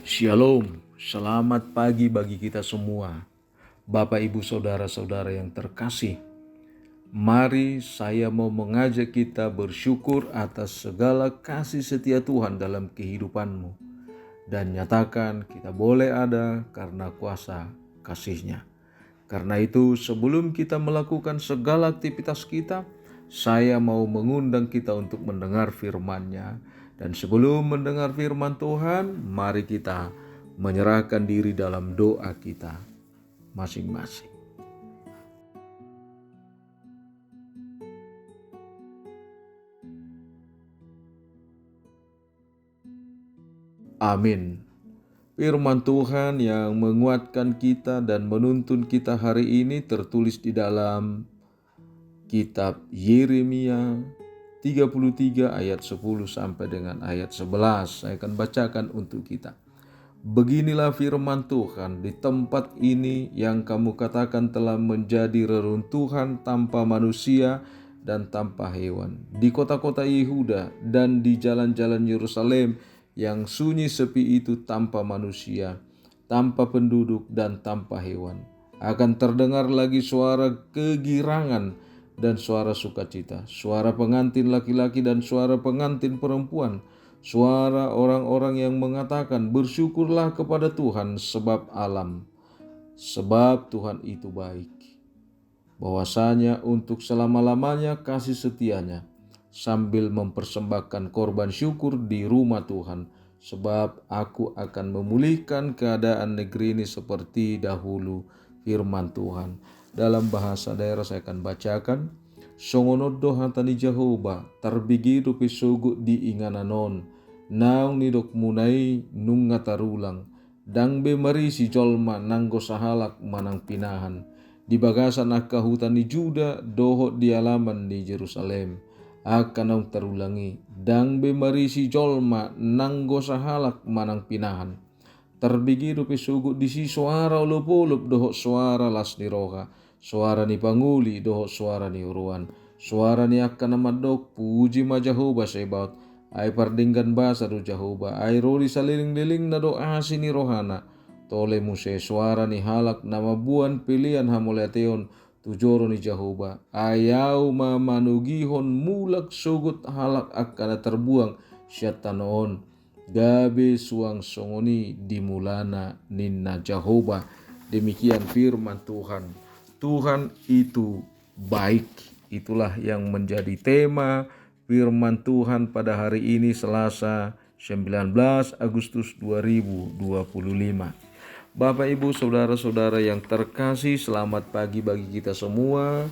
Shalom, selamat pagi bagi kita semua. Bapak, Ibu, Saudara-saudara yang terkasih, mari saya mau mengajak kita bersyukur atas segala kasih setia Tuhan dalam kehidupanmu. Dan nyatakan kita boleh ada karena kuasa kasih-Nya. Karena itu sebelum kita melakukan segala aktivitas kita, saya mau mengundang kita untuk mendengar firman-Nya. Dan sebelum mendengar firman Tuhan, mari kita menyerahkan diri dalam doa kita masing-masing. Amin. Firman Tuhan yang menguatkan kita dan menuntun kita hari ini tertulis di dalam kitab Yeremia 33 ayat 10 sampai dengan ayat 11. Saya akan bacakan untuk kita. Beginilah firman Tuhan, di tempat ini yang kamu katakan telah menjadi reruntuhan tanpa manusia dan tanpa hewan. Di kota-kota Yehuda dan di jalan-jalan Yerusalem yang sunyi sepi itu tanpa manusia, tanpa penduduk dan tanpa hewan. Akan terdengar lagi suara kegirangan dan suara sukacita, suara pengantin laki-laki dan suara pengantin perempuan, suara orang-orang yang mengatakan, bersyukurlah kepada Tuhan sebab Tuhan itu baik. Bahwasanya untuk selama-lamanya kasih setianya, sambil mempersembahkan korban syukur di rumah Tuhan. Sebab aku akan memulihkan keadaan negeri ini seperti dahulu, firman Tuhan. Dalam bahasa daerah saya akan bacakan. Songonodo hatani Jehovah, tarbigido pisogo di ingananon, naung nidok munai nunga tarulang, dangbe marisi jolma nanggo sahalak manang pinahan, di bagasan akka hutani Juda doho di alaman di Jerusalem, akan naung tarulangi, dangbe marisi jolma nanggo sahalak manang pinahan, terbigido pisogo di si suara olop-olop doho suara las ni roha, suara ni panguli doho suara ni uruan, suara ni akan namadok puji ma Jehovah sebaut, ay pardinggan basa do Jehovah, ay roli saliling-liling na do asi ni rohana, tole muse suara ni halak na mabuan pilihan hamuleteon tujoro ni Jehovah, ayaw mamanugihon mulak sugut halak akan terbuang syatanoon, gabe suang songoni dimulana ninna Jehovah. Demikian firman Tuhan. Tuhan itu baik. Itulah yang menjadi tema firman Tuhan pada hari ini Selasa 19 Agustus 2025. Bapak, Ibu, Saudara-saudara yang terkasih, selamat pagi bagi kita semua.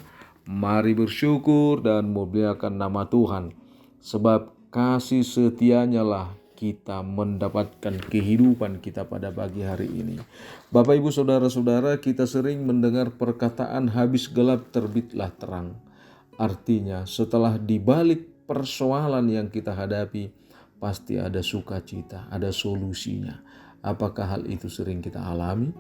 Mari bersyukur dan memuliakan nama Tuhan. Sebab kasih setianya lah kita mendapatkan kehidupan kita pada pagi hari ini. Bapak, Ibu, Saudara-saudara, kita sering mendengar perkataan habis gelap terbitlah terang. Artinya setelah dibalik persoalan yang kita hadapi, pasti ada sukacita, ada solusinya. Apakah hal itu sering kita alami?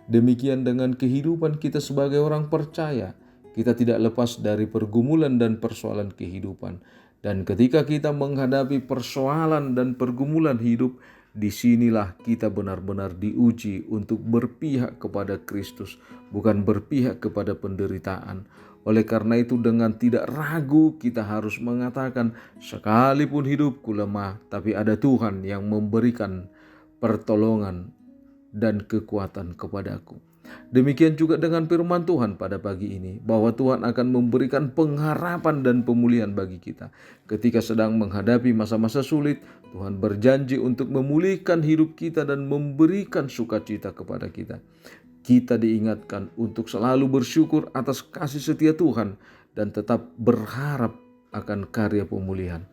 Demikian dengan kehidupan kita sebagai orang percaya. Kita tidak lepas dari pergumulan dan persoalan kehidupan. Dan ketika kita menghadapi persoalan dan pergumulan hidup, disinilah kita benar-benar diuji untuk berpihak kepada Kristus, bukan berpihak kepada penderitaan. Oleh karena itu dengan tidak ragu kita harus mengatakan, sekalipun hidupku lemah, tapi ada Tuhan yang memberikan pertolongan dan kekuatan kepadaku. Demikian juga dengan firman Tuhan pada pagi ini, bahwa Tuhan akan memberikan pengharapan dan pemulihan bagi kita. Ketika sedang menghadapi masa-masa sulit, Tuhan berjanji untuk memulihkan hidup kita dan memberikan sukacita kepada kita. Kita diingatkan untuk selalu bersyukur atas kasih setia Tuhan dan tetap berharap akan karya pemulihan.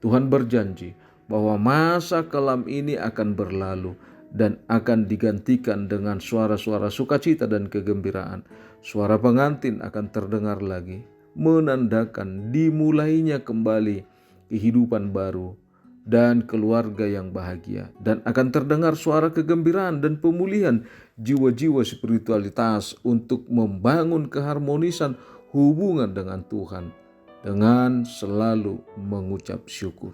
Tuhan berjanji bahwa masa kelam ini akan berlalu dan akan digantikan dengan suara-suara sukacita dan kegembiraan. Suara pengantin akan terdengar lagi, menandakan dimulainya kembali kehidupan baru dan keluarga yang bahagia. Dan akan terdengar suara kegembiraan dan pemulihan jiwa-jiwa spiritualitas untuk membangun keharmonisan hubungan dengan Tuhan dengan selalu mengucap syukur.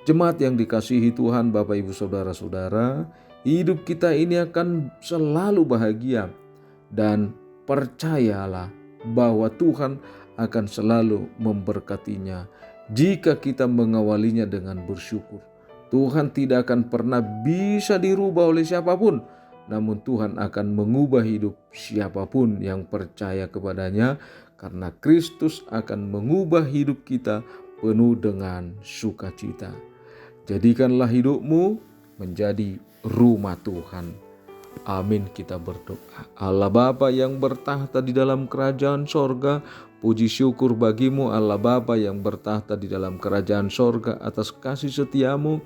Jemaat yang dikasihi Tuhan, Bapak, Ibu, Saudara-saudara, hidup kita ini akan selalu bahagia. Dan percayalah bahwa Tuhan akan selalu memberkatinya jika kita mengawalinya dengan bersyukur. Tuhan tidak akan pernah bisa dirubah oleh siapapun, namun Tuhan akan mengubah hidup siapapun yang percaya kepadanya, karena Kristus akan mengubah hidup kita penuh dengan sukacita. Jadikanlah hidupmu menjadi rumah Tuhan. Amin, kita berdoa. Allah Bapa yang bertahta di dalam kerajaan sorga, puji syukur bagimu Allah Bapa yang bertahta di dalam kerajaan sorga atas kasih setiamu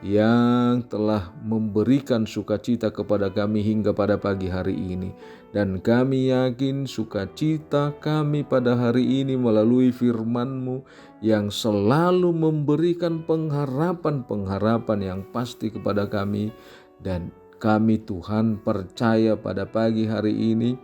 yang telah memberikan sukacita kepada kami hingga pada pagi hari ini. Dan kami yakin sukacita kami pada hari ini melalui firman-Mu yang selalu memberikan pengharapan-pengharapan yang pasti kepada kami. Dan kami Tuhan percaya pada pagi hari ini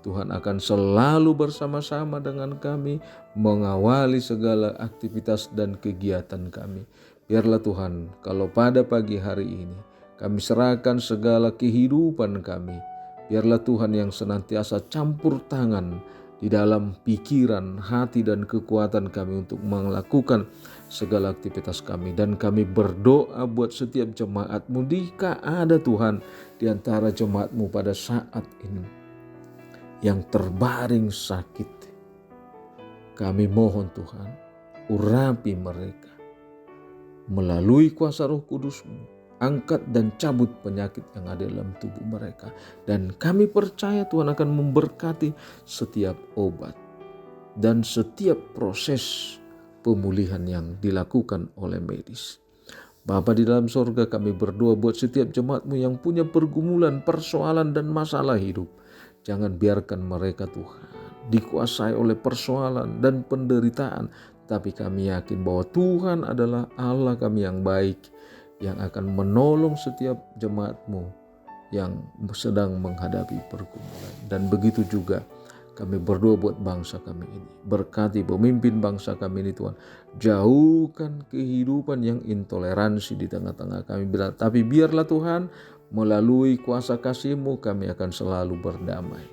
Tuhan akan selalu bersama-sama dengan kami, mengawali segala aktivitas dan kegiatan kami. Biarlah Tuhan, kalau pada pagi hari ini kami serahkan segala kehidupan kami, biarlah Tuhan yang senantiasa campur tangan di dalam pikiran, hati, dan kekuatan kami untuk melakukan segala aktivitas kami. Dan kami berdoa buat setiap jemaat-Mu, jika ada Tuhan di antara jemaat-Mu pada saat ini yang terbaring sakit, kami mohon Tuhan, urapi mereka melalui kuasa Roh Kudus-Mu, angkat dan cabut penyakit yang ada dalam tubuh mereka. Dan kami percaya Tuhan akan memberkati setiap obat dan setiap proses pemulihan yang dilakukan oleh medis. Bapa di dalam sorga, kami berdoa buat setiap jemaat-Mu yang punya pergumulan, persoalan, dan masalah hidup. Jangan biarkan mereka Tuhan dikuasai oleh persoalan dan penderitaan. Tapi kami yakin bahwa Tuhan adalah Allah kami yang baik, yang akan menolong setiap jemaat-Mu yang sedang menghadapi pergumulan. Dan begitu juga kami berdoa buat bangsa kami ini. Berkati pemimpin bangsa kami ini Tuhan. Jauhkan kehidupan yang intoleransi di tengah-tengah kami. Tapi biarlah Tuhan, melalui kuasa kasih-Mu kami akan selalu berdamai.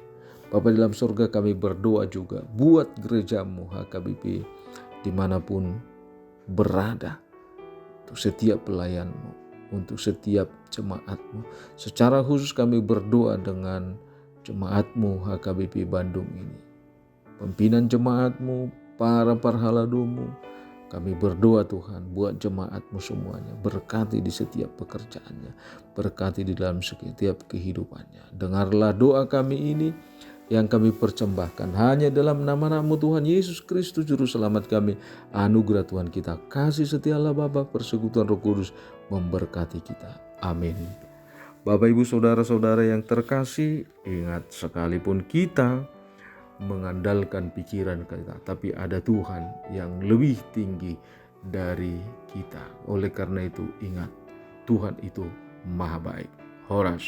Bapa di dalam surga, kami berdoa juga buat gereja-Mu HKBP dimanapun berada, untuk setiap pelayan-Mu, untuk setiap jemaat-Mu. Secara khusus kami berdoa dengan jemaat-Mu HKBP Bandung ini, pimpinan jemaat-Mu, para parhaladu-Mu. Kami berdoa Tuhan buat jemaat-Mu semuanya, berkati di setiap pekerjaannya, berkati di dalam setiap kehidupannya. Dengarlah doa kami ini yang kami persembahkan hanya dalam nama-Mu Tuhan Yesus Kristus Juru Selamat kami. Anugerah Tuhan kita, kasih setia Allah Bapa, persekutuan Roh Kudus memberkati kita. Amin. Bapak, Ibu, Saudara-saudara yang terkasih, ingat, sekalipun kita mengandalkan pikiran kita, tapi ada Tuhan yang lebih tinggi dari kita. Oleh karena itu ingat, Tuhan itu maha baik. Horas.